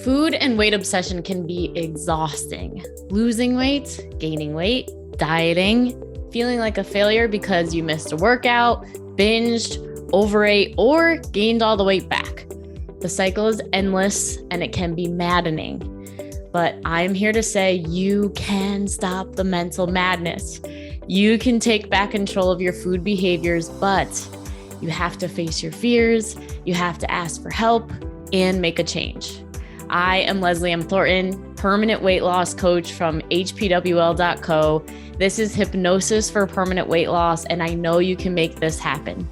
Food and weight obsession can be exhausting. Losing weight, gaining weight, dieting, feeling like a failure because you missed a workout, binged, overate, or gained all the weight back. The cycle is endless and it can be maddening. But I'm here to say you can stop the mental madness. You can take back control of your food behaviors, but you have to face your fears, you have to ask for help, and make a change. I am Leslie M. Thornton, permanent weight loss coach from hpwl.co. This is Hypnosis for Permanent Weight Loss, and I know you can make this happen.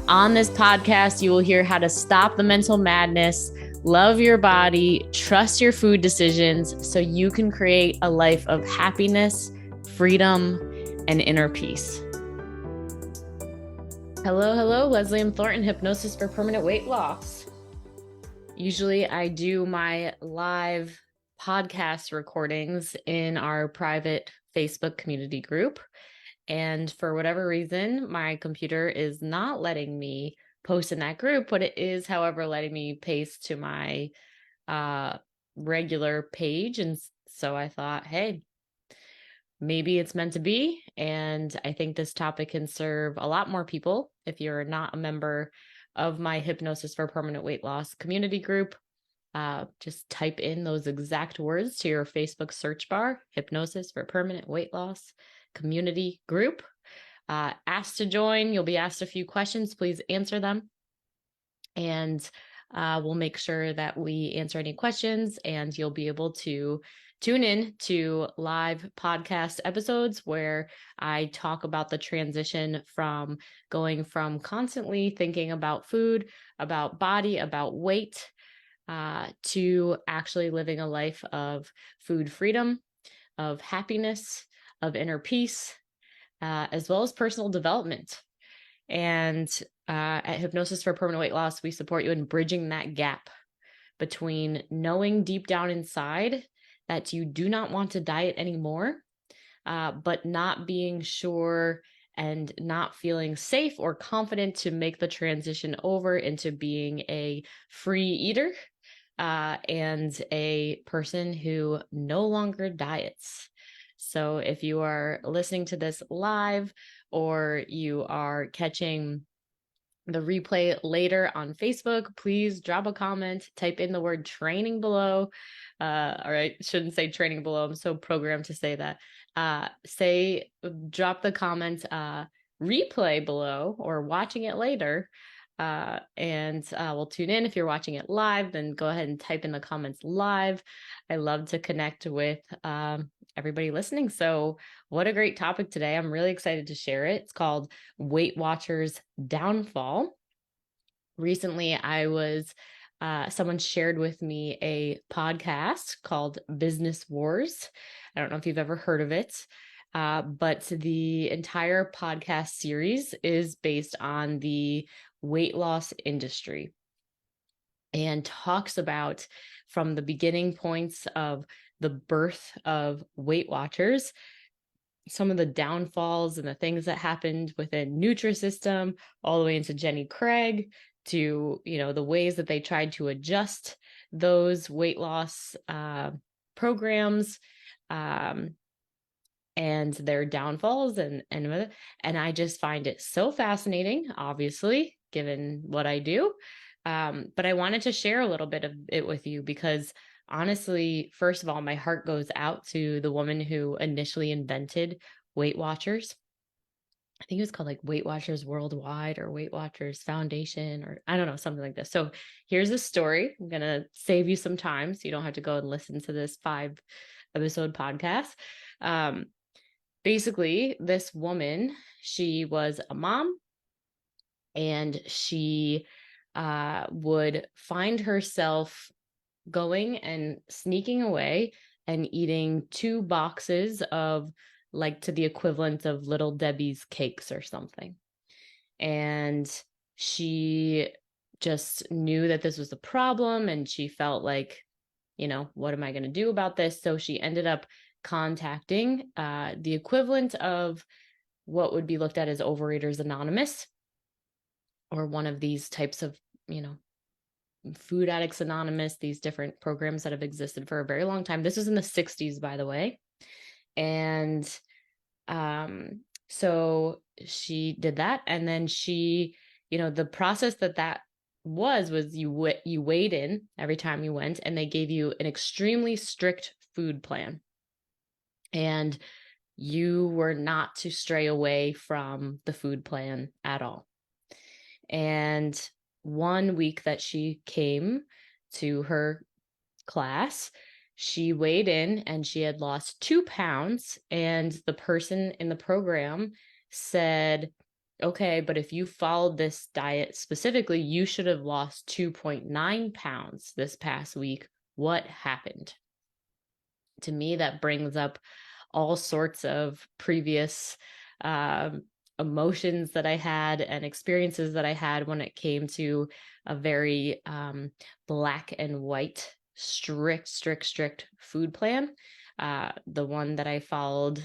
On this podcast, you will hear how to stop the mental madness, love your body, trust your food decisions so you can create a life of happiness, freedom, and inner peace. Hello, Leslie M. Thornton, Hypnosis for Permanent Weight Loss. Usually I do my live podcast recordings in our private Facebook community group. And for whatever reason, my computer is not letting me post in that group, but it is, however, letting me paste to my regular page. And so I thought, hey, maybe it's meant to be. And I think this topic can serve a lot more people. If you're not a member of my Hypnosis for Permanent Weight Loss community group, just type in those exact words to your Facebook search bar, Hypnosis for Permanent Weight Loss community group. Asked to join. You'll be asked a few questions. Please answer them. And we'll make sure that we answer any questions, and you'll be able to tune in to live podcast episodes where I talk about the transition from going from constantly thinking about food, about body, about weight, to actually living a life of food freedom, of happiness, of inner peace, as well as personal development. And at Hypnosis for Permanent Weight Loss, we support you in bridging that gap between knowing deep down inside that you do not want to diet anymore, but not being sure and not feeling safe or confident to make the transition over into being a free eater and a person who no longer diets. So if you are listening to this live or you are catching the replay later on Facebook, please drop a comment, type in the word training below. All right, shouldn't say training below. I'm so programmed to say that. Drop the comment, replay below or watching it later. And we'll tune in. If you're watching it live, then go ahead and type in the comments live. I love to connect with everybody listening. So what a great topic today. I'm really excited to share it. It's called Weight Watchers Downfall. Recently, someone shared with me a podcast called Business Wars. I don't know if you've ever heard of it. But the entire podcast series is based on the weight loss industry and talks about from the beginning points of the birth of Weight Watchers, some of the downfalls and the things that happened within Nutrisystem, all the way into Jenny Craig, to, the ways that they tried to adjust those weight loss programs, and their downfalls and I just find it so fascinating, obviously, given what I do. But I wanted to share a little bit of it with you because honestly, first of all, my heart goes out to the woman who initially invented Weight Watchers. I think it was called like Weight Watchers Worldwide or Weight Watchers Foundation, or I don't know, something like this. So here's the story. I'm going to save you some time so you don't have to go and listen to this 5-episode podcast. Basically, this woman, she was a mom, and she would find herself going and sneaking away and eating 2 boxes of like to the equivalent of Little Debbie's cakes or something. And she just knew that this was a problem, and she felt like, what am I going to do about this? So she ended up contacting the equivalent of what would be looked at as Overeaters Anonymous, or one of these types of, Food Addicts Anonymous, these different programs that have existed for a very long time. This was in the 60s, by the way. And so she did that. And then she, the process that was you weighed in every time you went, and they gave you an extremely strict food plan. And you were not to stray away from the food plan at all. And one week that she came to her class, she weighed in and she had lost 2 pounds. And the person in the program said, okay, but if you followed this diet specifically, you should have lost 2.9 pounds this past week. What happened? To me, that brings up all sorts of previous emotions that I had and experiences that I had when it came to a very black and white, strict food plan. The one that I followed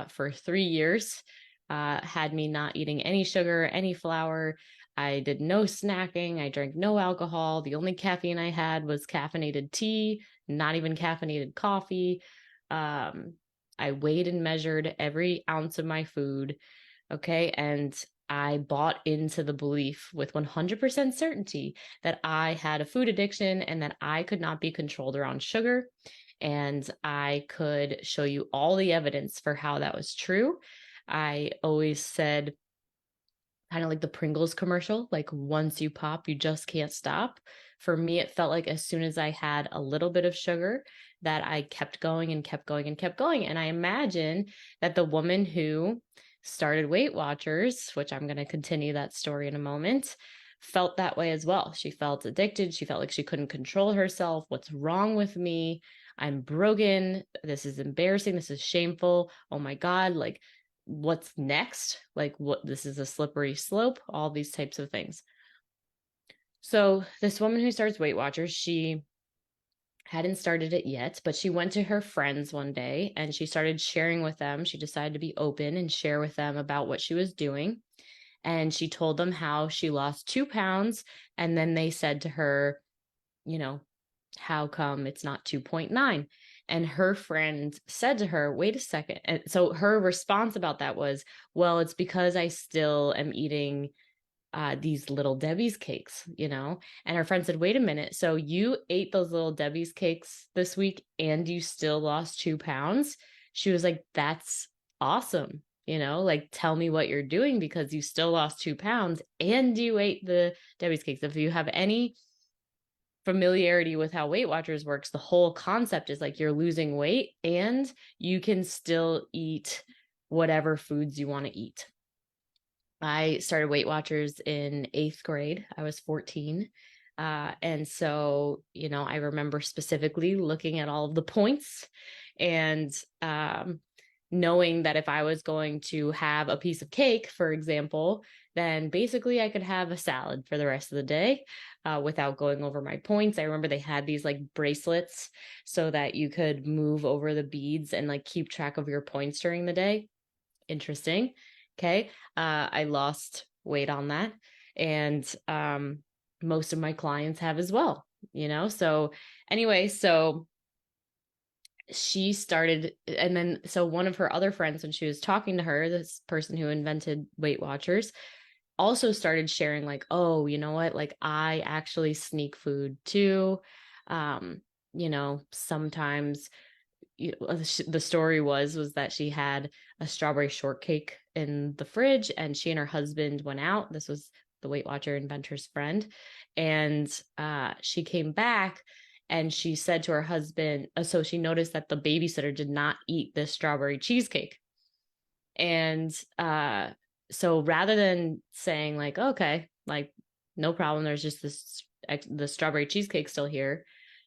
for 3 years had me not eating any sugar, any flour. I did no snacking. I drank no alcohol. The only caffeine I had was caffeinated tea, not even caffeinated coffee. I weighed and measured every ounce of my food. Okay. And I bought into the belief with 100% certainty that I had a food addiction and that I could not be controlled around sugar. And I could show you all the evidence for how that was true. I always said, kind of like the Pringles commercial, like once you pop, you just can't stop. For me, it felt like as soon as I had a little bit of sugar, that I kept going and kept going and kept going. And I imagine that the woman who started Weight Watchers, which I'm going to continue that story in a moment, felt that way as well. She felt addicted. She felt like she couldn't control herself. What's wrong with me? I'm broken. This is embarrassing. This is shameful. Oh my God. Like, what's next? Like, what, this is a slippery slope, all these types of things. So this woman who starts Weight Watchers, she hadn't started it yet, but she went to her friends one day and she started sharing with them. She decided to be open and share with them about what she was doing. And she told them how she lost 2 pounds. And then they said to her, how come it's not 2.9? And her friend said to her, wait a second. And so her response about that was, well, it's because I still am eating these Little Debbie's cakes, And her friend said, wait a minute. So you ate those Little Debbie's cakes this week and you still lost 2 pounds? She was like, that's awesome. Like, tell me what you're doing because you still lost 2 pounds and you ate the Debbie's cakes. If you have any familiarity with how Weight Watchers works, the whole concept is like you're losing weight and you can still eat whatever foods you want to eat. I started Weight Watchers in 8th grade. I was 14. And so, I remember specifically looking at all of the points and knowing that if I was going to have a piece of cake, for example, then basically I could have a salad for the rest of the day without going over my points. I remember they had these like bracelets so that you could move over the beads and like keep track of your points during the day. Interesting. Okay. I lost weight on that. And most of my clients have as well, So anyway, so she started, and then so one of her other friends, when she was talking to her, this person who invented Weight Watchers, also started sharing like, oh, you know what? Like, I actually sneak food too. Sometimes the story was that she had a strawberry shortcake in the fridge and she and her husband went out. This was the Weight Watcher inventor's friend. And she came back and she said to her husband, so she noticed that the babysitter did not eat this strawberry cheesecake. And so rather than saying like, okay, like no problem, there's just the strawberry cheesecake still here,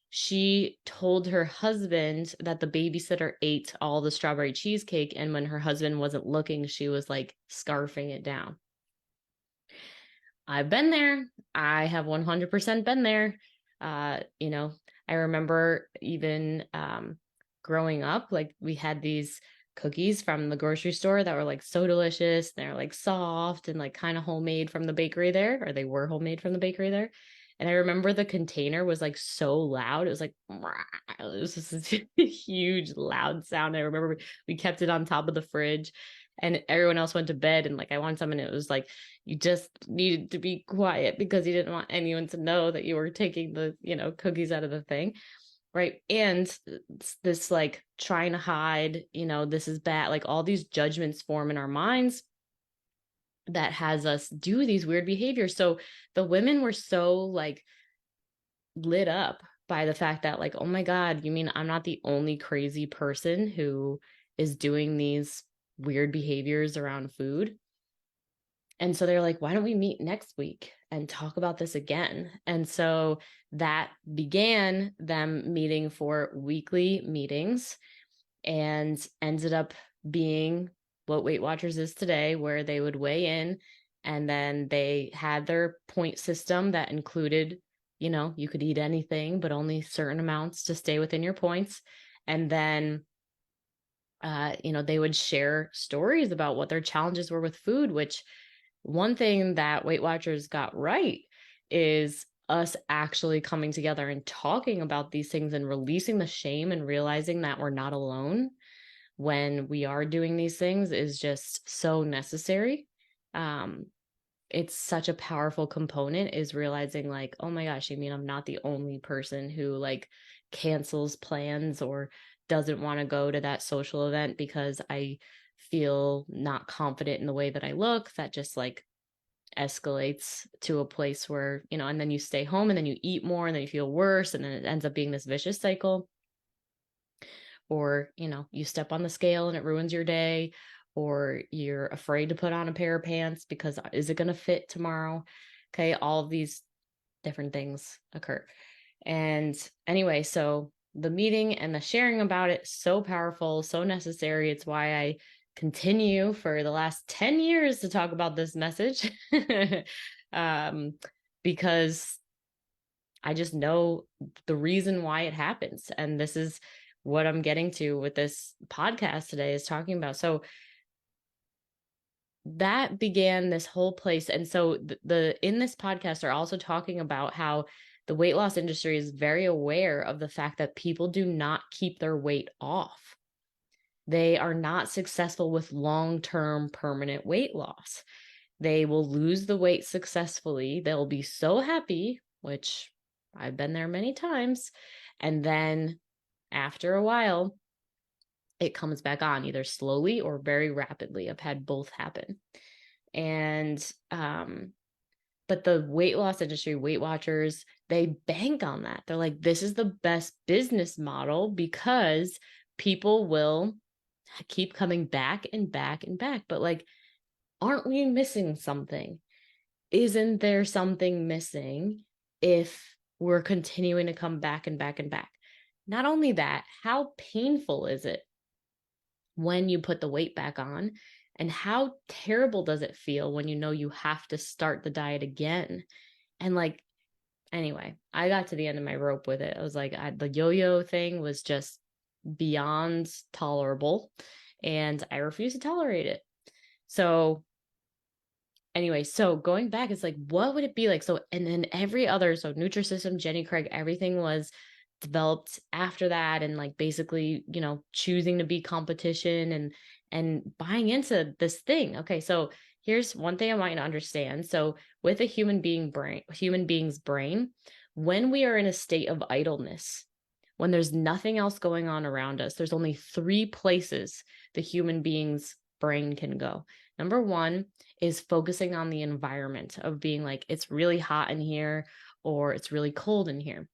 she told her husband that the babysitter ate all the strawberry cheesecake. And when her husband wasn't looking, she was like scarfing it down. I've been there. I have 100% been there. I remember even growing up, like we had these cookies from the grocery store that were like so delicious. They're like soft and like kind of homemade from the bakery there, or they were homemade from the bakery there. And I remember the container was like so loud. It was like, it was just this huge, loud sound. I remember we kept it on top of the fridge and everyone else went to bed. And like, I wanted something, it was like, you just needed to be quiet because you didn't want anyone to know that you were taking the, cookies out of the thing. Right. And this like trying to hide, this is bad, like all these judgments form in our minds that has us do these weird behaviors. So the women were so like lit up by the fact that like, oh my God, you mean I'm not the only crazy person who is doing these weird behaviors around food? And so they're like, why don't we meet next week and talk about this again? And so that began them meeting for weekly meetings and ended up being what Weight Watchers is today, where they would weigh in and then they had their point system that included, you could eat anything, but only certain amounts to stay within your points. And then, they would share stories about what their challenges were with food, which one thing that Weight Watchers got right is us actually coming together and talking about these things and releasing the shame and realizing that we're not alone when we are doing these things is just so necessary. It's such a powerful component, is realizing like, oh my gosh, I mean, I'm not the only person who like cancels plans or doesn't want to go to that social event because I feel not confident in the way that I look. That just like escalates to a place where, and then you stay home and then you eat more and then you feel worse. And then it ends up being this vicious cycle. Or, you step on the scale and it ruins your day, or you're afraid to put on a pair of pants because is it going to fit tomorrow? Okay. All of these different things occur. And anyway, so the meeting and the sharing about it, so powerful, so necessary. It's why I continue for the last 10 years to talk about this message. Because I just know the reason why it happens. And this is what I'm getting to with this podcast today, is talking about. So that began this whole place. And so the in this podcast are also talking about how the weight loss industry is very aware of the fact that people do not keep their weight off. They are not successful with long-term permanent weight loss. They will lose the weight successfully. They'll be so happy, which I've been there many times. And then after a while, it comes back on either slowly or very rapidly. I've had both happen. And, but the weight loss industry, Weight Watchers, they bank on that. They're like, this is the best business model because people will keep coming back and back and back. But like, aren't we missing something? Isn't there something missing if we're continuing to come back and back and back? Not only that, how painful is it when you put the weight back on? And how terrible does it feel when you know you have to start the diet again? And like, anyway, I got to the end of my rope with it. I was like, the yo-yo thing was just beyond tolerable, and I refuse to tolerate it. So anyway, so going back, it's like, what would it be like? So, and then every other, so Nutrisystem, Jenny Craig, everything was developed after that. And like, basically, choosing to be competition and buying into this thing. Okay. So here's one thing I want you to understand. So with a human being's brain, when we are in a state of idleness, when there's nothing else going on around us, there's only 3 places the human being's brain can go. Number 1 is focusing on the environment of being like, it's really hot in here or it's really cold in here.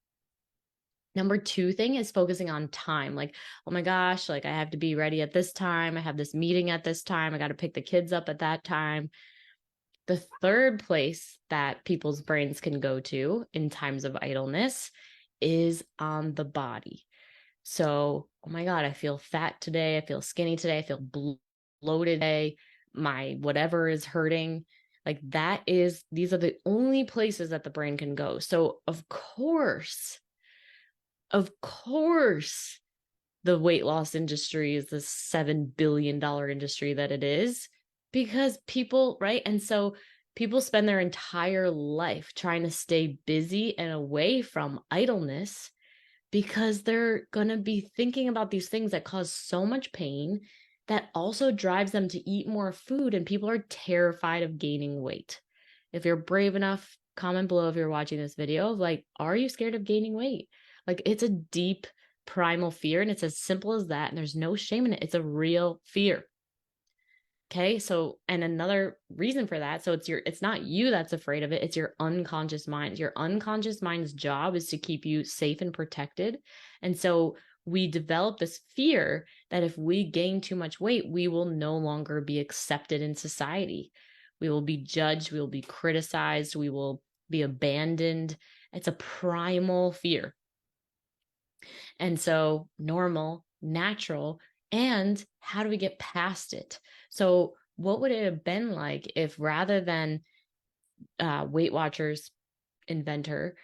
Number 2 thing is focusing on time. Like, oh my gosh, like I have to be ready at this time. I have this meeting at this time. I got to pick the kids up at that time. The 3rd place that people's brains can go to in times of idleness is on the body. So, oh my God, I feel fat today. I feel skinny today. I feel bloated today. My whatever is hurting. Like these are the only places that the brain can go. So of course, the weight loss industry is the $7 billion industry that it is, because people, right? And so People spend their entire life trying to stay busy and away from idleness because they're going to be thinking about these things that cause so much pain that also drives them to eat more food. And people are terrified of gaining weight. If you're brave enough, comment below if you're watching this video of like, are you scared of gaining weight? Like, it's a deep primal fear, and it's as simple as that. And there's no shame in it. It's a real fear. Okay. So, and another reason for that, so it's not you that's afraid of it. It's your unconscious mind. Your unconscious mind's job is to keep you safe and protected. And so we develop this fear that if we gain too much weight, we will no longer be accepted in society. We will be judged. We will be criticized. We will be abandoned. It's a primal fear. And so normal, natural, and how do we get past it? So what would it have been like if rather than Weight Watchers inventor,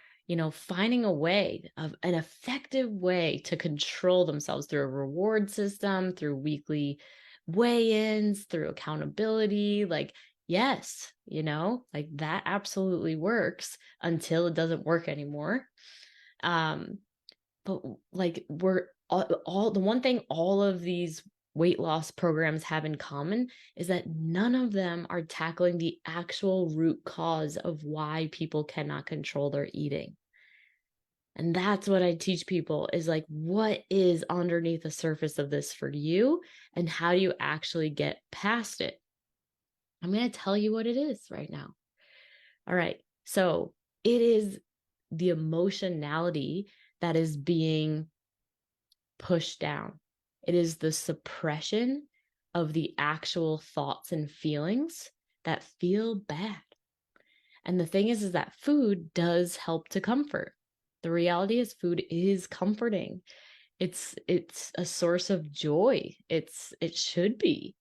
finding a way of an effective way to control themselves through a reward system, through weekly weigh-ins, through accountability, like, yes, like that absolutely works until it doesn't work anymore. But like we're all the one thing all of these weight loss programs have in common is that none of them are tackling the actual root cause of why people cannot control their eating. And that's what I teach people is like, what is underneath the surface of this for you and how do you actually get past it? I'm going to tell you what it is right now. All right. So it is the emotionality that is being pushed down. It is the suppression of the actual thoughts and feelings that feel bad. And the thing is that food does help to comfort. The reality is food is comforting. It's a source of joy. It should be.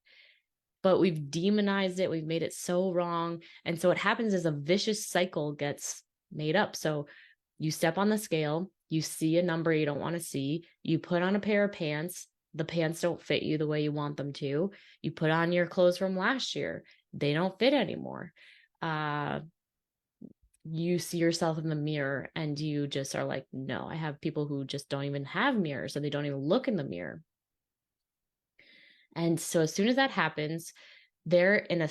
But we've demonized it. We've made it so wrong. And so what happens is a vicious cycle gets made up. So you step on the scale, you see a number you don't want to see, you put on a pair of pants, the pants don't fit you the way you want them to. You put on your clothes from last year, they don't fit anymore. You see yourself in the mirror and you just are like, no. I have people who just don't even have mirrors and they don't even look in the mirror. And so as soon as that happens, they're in a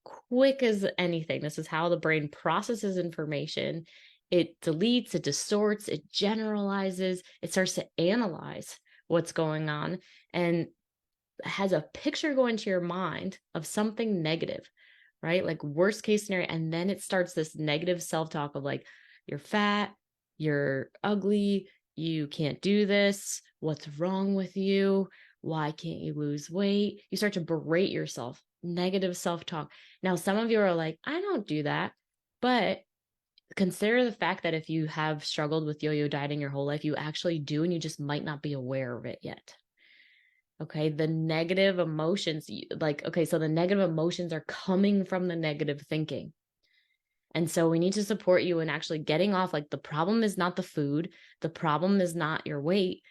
quick as anything. This is how the brain processes information. It deletes, it distorts, it generalizes, it starts to analyze what's going on and has a picture go into your mind of something negative, right? Like worst case scenario. And then it starts this negative self-talk of like, you're fat, you're ugly, you can't do this, what's wrong with you? Why can't you lose weight? You start to berate yourself, negative self-talk. Now, some of you are like, I don't do that, but consider the fact that if you have struggled with yo-yo dieting your whole life, you actually do, and you just might not be aware of it yet. Okay, the negative emotions, so the negative emotions are coming from the negative thinking. And so we need to support you in actually getting off. Like the problem is not the food. The problem is not your weight.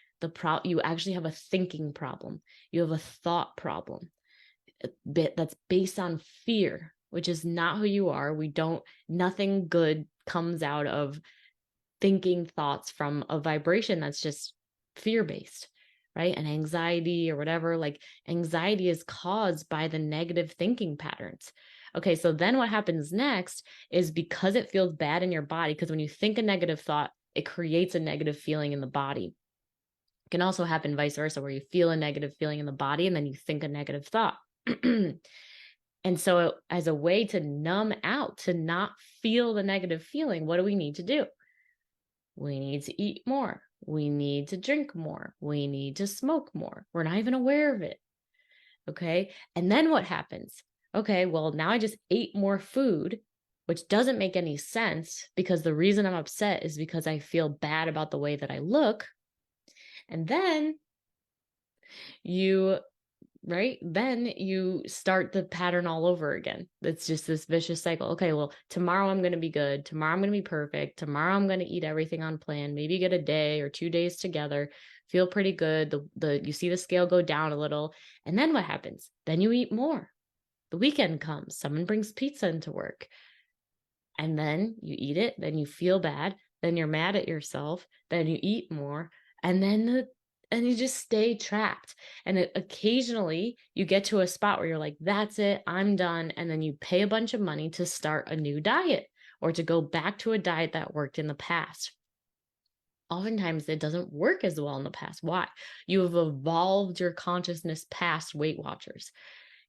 You actually have a thinking problem. You have a thought problem that's based on fear, which is not who you are. Nothing good comes out of thinking thoughts from a vibration that's just fear-based, right? And anxiety or whatever, like anxiety is caused by the negative thinking patterns. Okay, so then what happens next is because it feels bad in your body, because when you think a negative thought, it creates a negative feeling in the body. It can also happen vice versa, where you feel a negative feeling in the body and then you think a negative thought. And so as a way to numb out, to not feel the negative feeling, what do we need to do? We need to eat more. We need to drink more. We need to smoke more. We're not even aware of it. Okay. And then what happens? Okay, well, now I just ate more food, which doesn't make any sense because the reason I'm upset is because I feel bad about the way that I look. And then then you start the pattern all over again. It's just this vicious cycle. Okay, well, tomorrow I'm going to be good. Tomorrow I'm going to be perfect. Tomorrow I'm going to eat everything on plan. Maybe get a day or 2 days together. Feel pretty good. You see the scale go down a little. And then what happens? Then you eat more. The weekend comes, someone brings pizza into work, and then you eat it, then you feel bad, then you're mad at yourself, then you eat more, and and you just stay trapped. And occasionally you get to a spot where you're like, that's it, I'm done. And then you pay a bunch of money to start a new diet or to go back to a diet that worked in the past. Oftentimes it doesn't work as well in the past. Why? You have evolved your consciousness past Weight Watchers.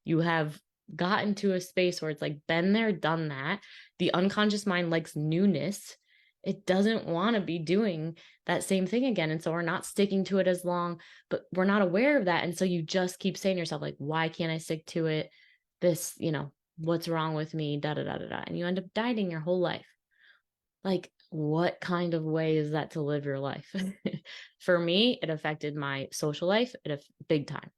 You have gotten to a space where it's like, been there, done that. The unconscious mind likes newness. It doesn't want to be doing that same thing again. And so we're not sticking to it as long, but we're not aware of that. And so you just keep saying to yourself, like, why can't I stick to it? This, what's wrong with me? Da da da da da. And you end up dieting your whole life. Like, what kind of way is that to live your life? For me, it affected my social life big time.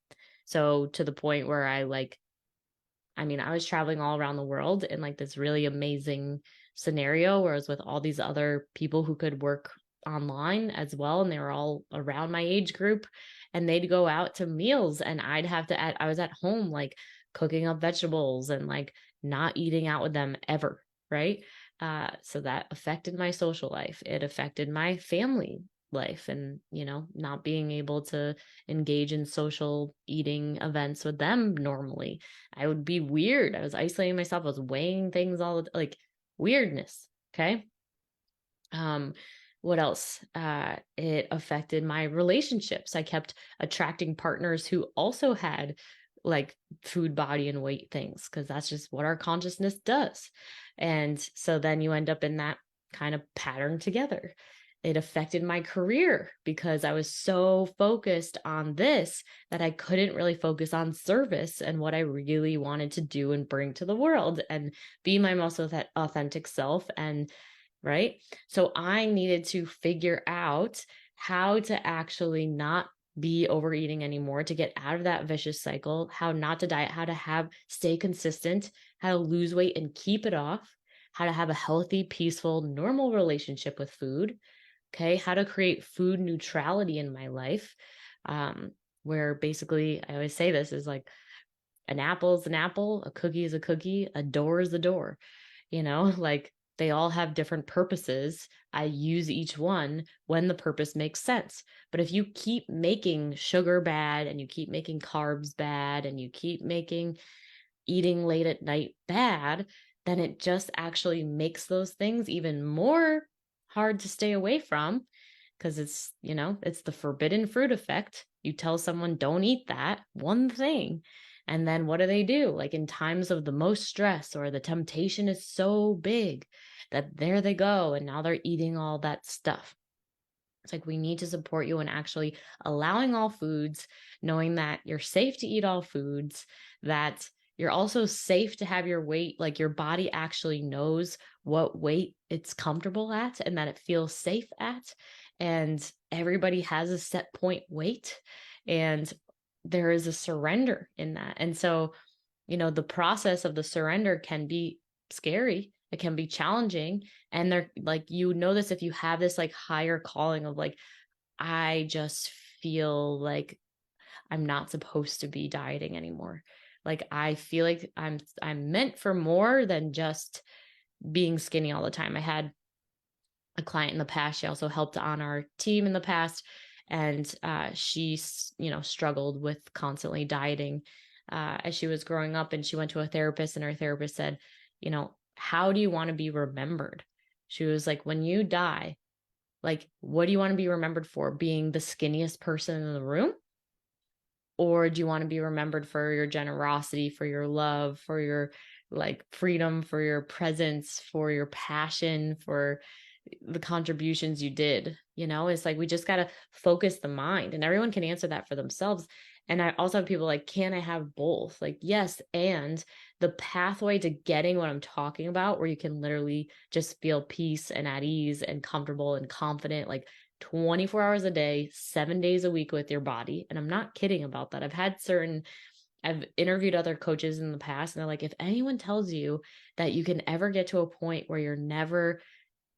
So to the point where I was traveling all around the world in like this really amazing scenario where I was with all these other people who could work online as well. And they were all around my age group, and they'd go out to meals and I was at home, like cooking up vegetables and like not eating out with them ever. Right. So that affected my social life. It affected my family life and, not being able to engage in social eating events with them normally. I would be weird. I was isolating myself. I was weighing things like weirdness. Okay. What else? It affected my relationships. I kept attracting partners who also had like food, body, and weight things, because that's just what our consciousness does. And so then you end up in that kind of pattern together. It affected my career because I was so focused on this that I couldn't really focus on service and what I really wanted to do and bring to the world and be my most authentic self. And right. So I needed to figure out how to actually not be overeating anymore, to get out of that vicious cycle, how not to diet, how to stay consistent, how to lose weight and keep it off, how to have a healthy, peaceful, normal relationship with food. Okay. How to create food neutrality in my life. Where basically I always say this is like an apple is an apple, a cookie is a cookie, a door is a door, like they all have different purposes. I use each one when the purpose makes sense. But if you keep making sugar bad and you keep making carbs bad and you keep making eating late at night bad, then it just actually makes those things even more hard to stay away from, because it's the forbidden fruit effect. You tell someone, don't eat that one thing. And then what do? Like in times of the most stress or the temptation is so big that there they go. And now they're eating all that stuff. It's like, we need to support you in actually allowing all foods, knowing that you're safe to eat all foods, that you're also safe to have your weight, like your body actually knows what weight it's comfortable at and that it feels safe at. And everybody has a set point weight, and there is a surrender in that. And so, the process of the surrender can be scary. It can be challenging. And they're like, this if you have this like higher calling of like, I just feel like I'm not supposed to be dieting anymore. Like, I feel like I'm meant for more than just being skinny all the time. I had a client in the past. She also helped on our team in the past. And she, struggled with constantly dieting as she was growing up. And she went to a therapist, and her therapist said, how do you want to be remembered? She was like, when you die, like, what do you want to be remembered for? Being the skinniest person in the room? Or do you want to be remembered for your generosity, for your love, for your like freedom, for your presence, for your passion, for the contributions you did? It's like, we just got to focus the mind, and everyone can answer that for themselves. And I also have people like, can I have both? Like, yes. And the pathway to getting what I'm talking about, where you can literally just feel peace and at ease and comfortable and confident, like 24 hours a day, 7 days a week with your body. And I'm not kidding about that. I've interviewed other coaches in the past, and they're like, if anyone tells you that you can ever get to a point where you're never,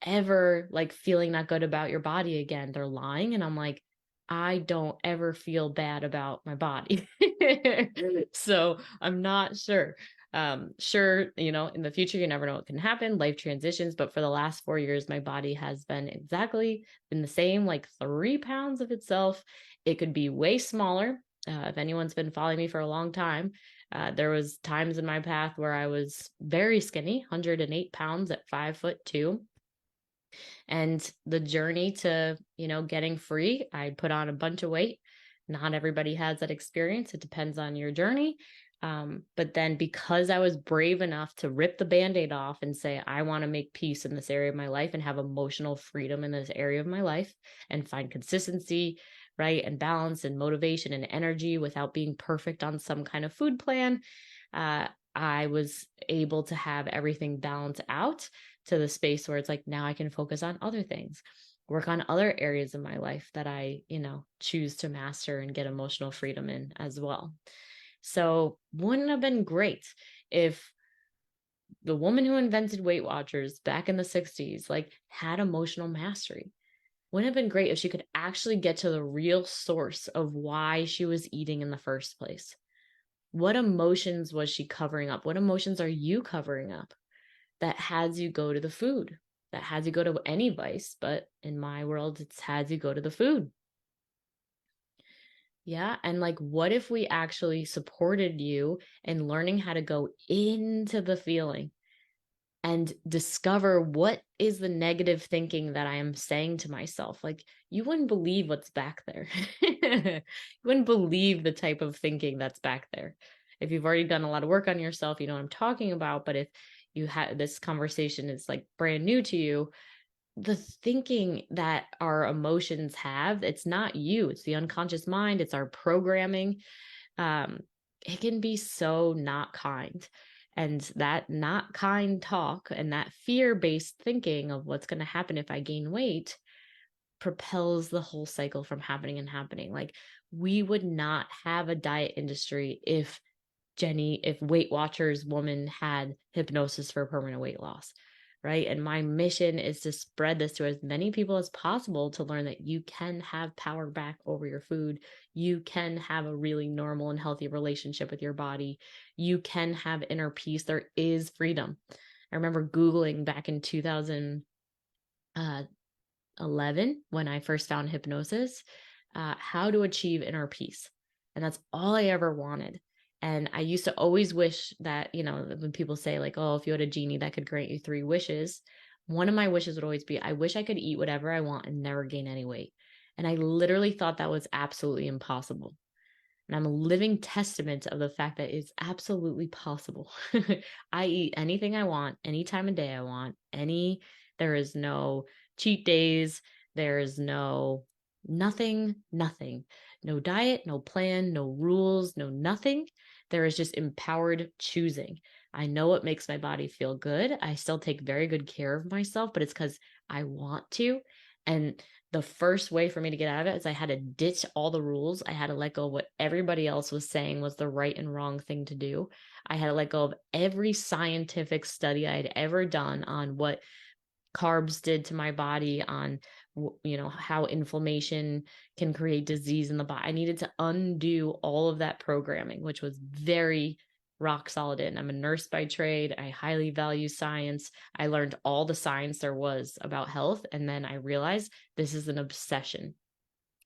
ever like feeling not good about your body again, they're lying. And I'm like, I don't ever feel bad about my body. So I'm not sure. Sure, in the future, you never know what can happen. Life transitions, but for the last 4 years, my body has been exactly in the same, like 3 pounds of itself. It could be way smaller. If anyone's been following me for a long time, there was times in my path where I was very skinny, 108 pounds at 5'2". And the journey to, getting free, I put on a bunch of weight. Not everybody has that experience. It depends on your journey. But then because I was brave enough to rip the band-aid off and say, I want to make peace in this area of my life and have emotional freedom in this area of my life and find consistency, right? And balance and motivation and energy without being perfect on some kind of food plan. I was able to have everything balance out to the space where it's like, now I can focus on other things, work on other areas of my life that I, choose to master and get emotional freedom in as well. So wouldn't it have been great if the woman who invented Weight Watchers back in the 60s, like, had emotional mastery? Wouldn't it have been great if she could actually get to the real source of why she was eating in the first place? What emotions was she covering up? What emotions are you covering up that has you go to the food, that has you go to any vice? But in my world, it's has you go to the food. Yeah. And like, what if we actually supported you in learning how to go into the feeling and discover what is the negative thinking that I am saying to myself? Like, you wouldn't believe what's back there. You wouldn't believe the type of thinking that's back there. If you've already done a lot of work on yourself, you know what I'm talking about. But if you had this conversation is like brand new to you, the thinking that our emotions have, it's not you, it's the unconscious mind, it's our programming. It can be so not kind. And that not kind talk and that fear-based thinking of what's going to happen if I gain weight propels the whole cycle from happening and happening. Like, we would not have a diet industry if Weight Watchers woman had hypnosis for permanent weight loss, right? And my mission is to spread this to as many people as possible to learn that you can have power back over your food. You can have a really normal and healthy relationship with your body. You can have inner peace. There is freedom. I remember Googling back in 2011 when I first found hypnosis, how to achieve inner peace. And that's all I ever wanted. And I used to always wish that, when people say like, oh, if you had a genie that could grant you 3 wishes, one of my wishes would always be, I wish I could eat whatever I want and never gain any weight. And I literally thought that was absolutely impossible. And I'm a living testament of the fact that it's absolutely possible. I eat anything I want, any time of day I want, there is no cheat days. There is nothing, no diet, no plan, no rules, no nothing. There is just empowered choosing. I know what makes my body feel good. I still take very good care of myself, but it's because I want to. And the first way for me to get out of it is I had to ditch all the rules. I had to let go of what everybody else was saying was the right and wrong thing to do. I had to let go of every scientific study I had ever done on what carbs did to my body, on how inflammation can create disease in the body. I needed to undo all of that programming, which was very rock solid in. I'm a nurse by trade. I highly value science. I learned all the science there was about health. And then I realized this is an obsession,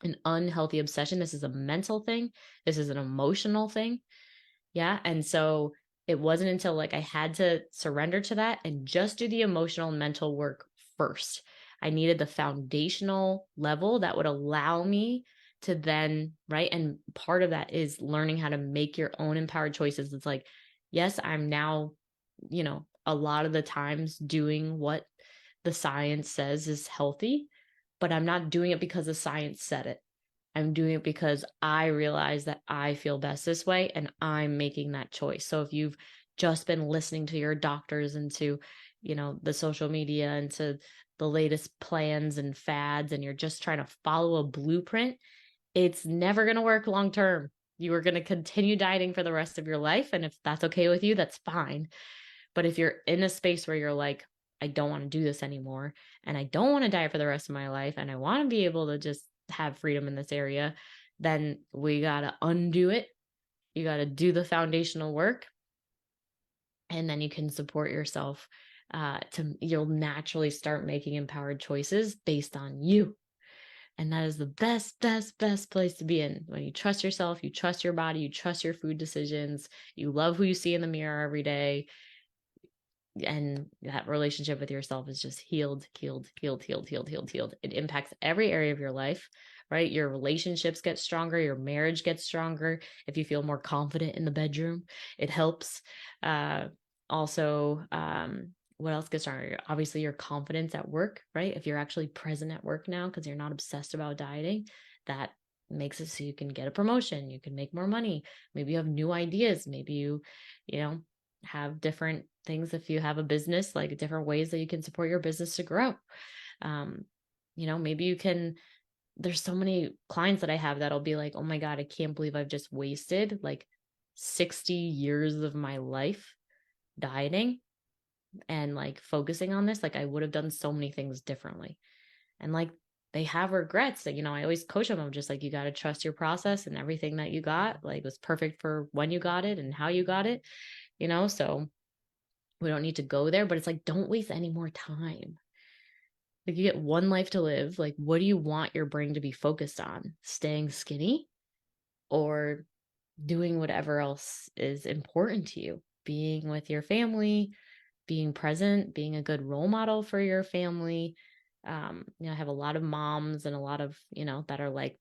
an unhealthy obsession. This is a mental thing. This is an emotional thing. Yeah. And so it wasn't until like I had to surrender to that and just do the emotional and mental work first. I needed the foundational level that would allow me to then, right? And part of that is learning how to make your own empowered choices. It's like, yes, I'm now, a lot of the times doing what the science says is healthy, but I'm not doing it because the science said it. I'm doing it because I realize that I feel best this way and I'm making that choice. So if you've just been listening to your doctors and to, the social media and to the latest plans and fads, and you're just trying to follow a blueprint, it's never going to work long term. You are going to continue dieting for the rest of your life. And if that's okay with you, that's fine. But if you're in a space where you're like, I don't want to do this anymore, and I don't want to diet for the rest of my life, and I want to be able to just have freedom in this area, then we got to undo it. You got to do the foundational work. And then you can support yourself, you'll naturally start making empowered choices based on you. And that is the best, best, best place to be in. When you trust yourself, you trust your body, you trust your food decisions, you love who you see in the mirror every day, and that relationship with yourself is just healed, healed, healed, healed, healed, healed, healed. It impacts every area of your life, right? Your relationships get stronger, your marriage gets stronger. If you feel more confident in the bedroom, it helps. Uh, also, what else gets stronger? Obviously, your confidence at work, right? If you're actually present at work now because you're not obsessed about dieting, that makes it so you can get a promotion, you can make more money. Maybe you have new ideas. Maybe you know, have different things. If you have a business, like different ways that you can support your business to grow. um Maybe you can, there's so many clients that I have that'll be like, oh my god, I can't believe I've just wasted like 60 years of my life dieting and like focusing on this. Like, I would have done so many things differently. And like, they have regrets that, I always coach them. I'm just like, you got to trust your process, and everything that you got like was perfect for when you got it and how you got it. So we don't need to go there, but it's like, don't waste any more time. Like, you get one life to live. Like, what do you want your brain to be focused on? Staying skinny or doing whatever else is important to you? Being with your family, being present, being a good role model for your family. I have a lot of moms and a lot of, that are like,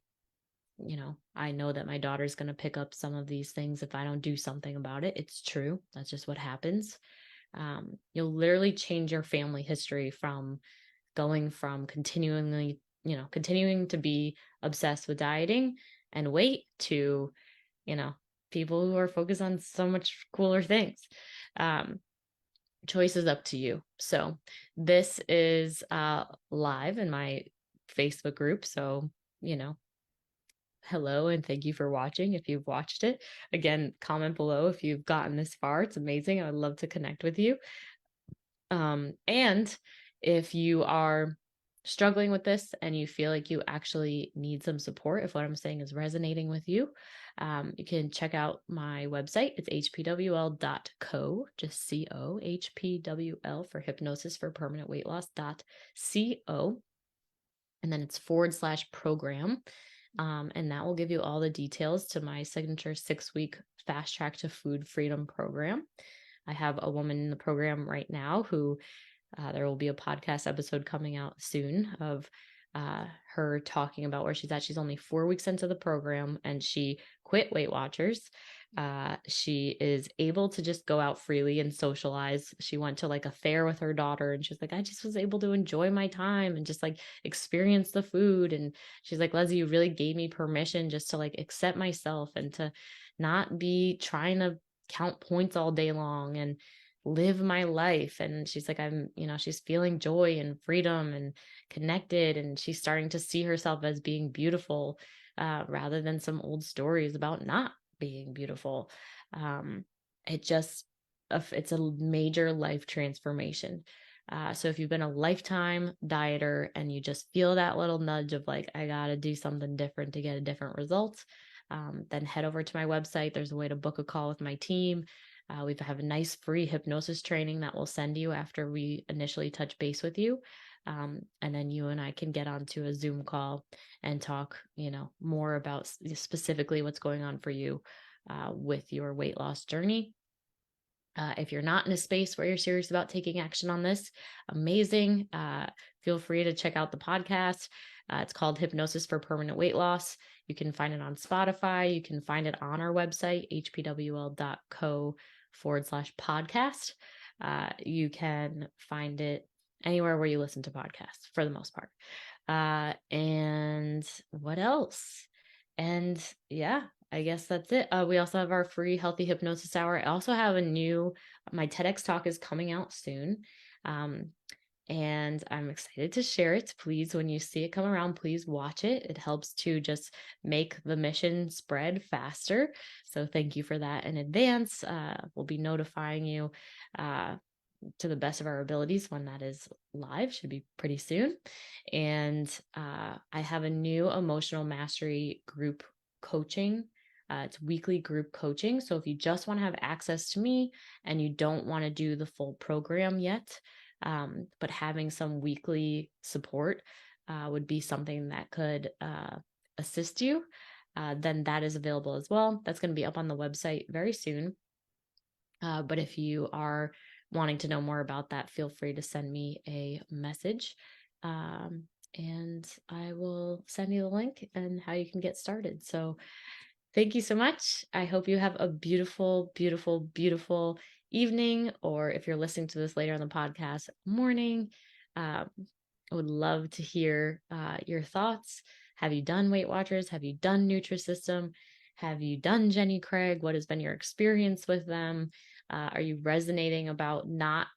I know that my daughter's going to pick up some of these things if I don't do something about it. It's true. That's just what happens. You'll literally change your family history from going from continuing to be obsessed with dieting and weight to, you know, people who are focused on so much cooler things. Choice is up to you. So this is live in my Facebook group. So, hello and thank you for watching. If you've watched it, again, comment below if you've gotten this far. It's amazing. I would love to connect with you. And if you are struggling with this and you feel like you actually need some support, if what I'm saying is resonating with you, you can check out my website. It's hpwl.co, just co, hpwl for hypnosis for permanent weight loss.co. And then it's /program. And that will give you all the details to my signature 6-week fast track to food freedom program. I have a woman in the program right now who there will be a podcast episode coming out soon of her talking about where she's at. She's only 4 weeks into the program and she quit Weight Watchers. She is able to just go out freely and socialize. She went to like a fair with her daughter and she's like, I just was able to enjoy my time and just like experience the food. And she's like, Leslie, you really gave me permission just to like accept myself and to not be trying to count points all day long and live my life. And she's like, she's feeling joy and freedom and connected. And she's starting to see herself as being beautiful, rather than some old stories about not being beautiful. It's a major life transformation. So if you've been a lifetime dieter and you just feel that little nudge of like, I got to do something different to get a different result, then head over to my website. There's a way to book a call with my team. We have a nice free hypnosis training that we'll send you after we initially touch base with you. And then you and I can get onto a Zoom call and talk, more about specifically what's going on for you with your weight loss journey. If you're not in a space where you're serious about taking action on this, amazing. Feel free to check out the podcast. It's called Hypnosis for Permanent Weight Loss. You can find it on Spotify. You can find it on our website, hpwl.co/podcast. You can find it anywhere where you listen to podcasts for the most part. And what else? And yeah, I guess that's it. We also have our free healthy hypnosis hour. I also have my TEDx talk is coming out soon. And I'm excited to share it. Please, when you see it come around, please watch it. It helps to just make the mission spread faster. So thank you for that in advance. We'll be notifying you to the best of our abilities when that is live. Should be pretty soon. And I have a new emotional mastery group coaching It's weekly group coaching. So if you just want to have access to me and you don't want to do the full program yet, but having some weekly support would be something that could assist you, then that is available as well. That's going to be up on the website very soon. But if you are wanting to know more about that, feel free to send me a message, and I will send you the link and how you can get started. So thank you so much. I hope you have a beautiful, beautiful, beautiful evening, or if you're listening to this later on the podcast, morning. I would love to hear your thoughts. Have you done Weight Watchers? Have you done Nutrisystem? Have you done Jenny Craig? What has been your experience with them? Are you resonating about not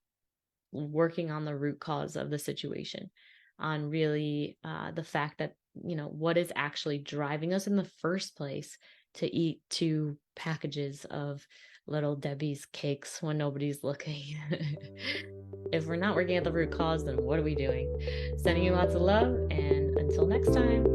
working on the root cause of the situation, on really the fact that, what is actually driving us in the first place to eat 2 packages of Little Debbie's cakes when nobody's looking? If we're not working at the root cause, then what are we doing? Sending you lots of love, and until next time.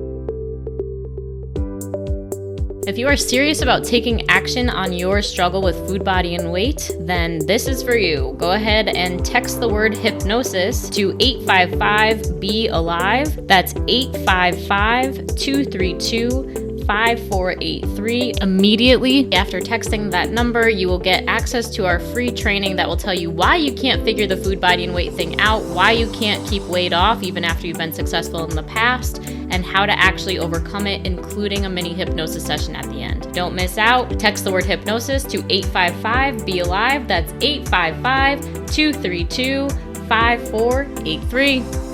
If you are serious about taking action on your struggle with food, body, and weight, then this is for you. Go ahead and text the word hypnosis to 855-BE-ALIVE. That's 855-232-5483. Immediately after texting that number, you will get access to our free training that will tell you why you can't figure the food, body, and weight thing out, why you can't keep weight off even after you've been successful in the past, and how to actually overcome it, including a mini hypnosis session at the end. Don't miss out. Text the word hypnosis to 855-BE-ALIVE. That's 855-232-5483.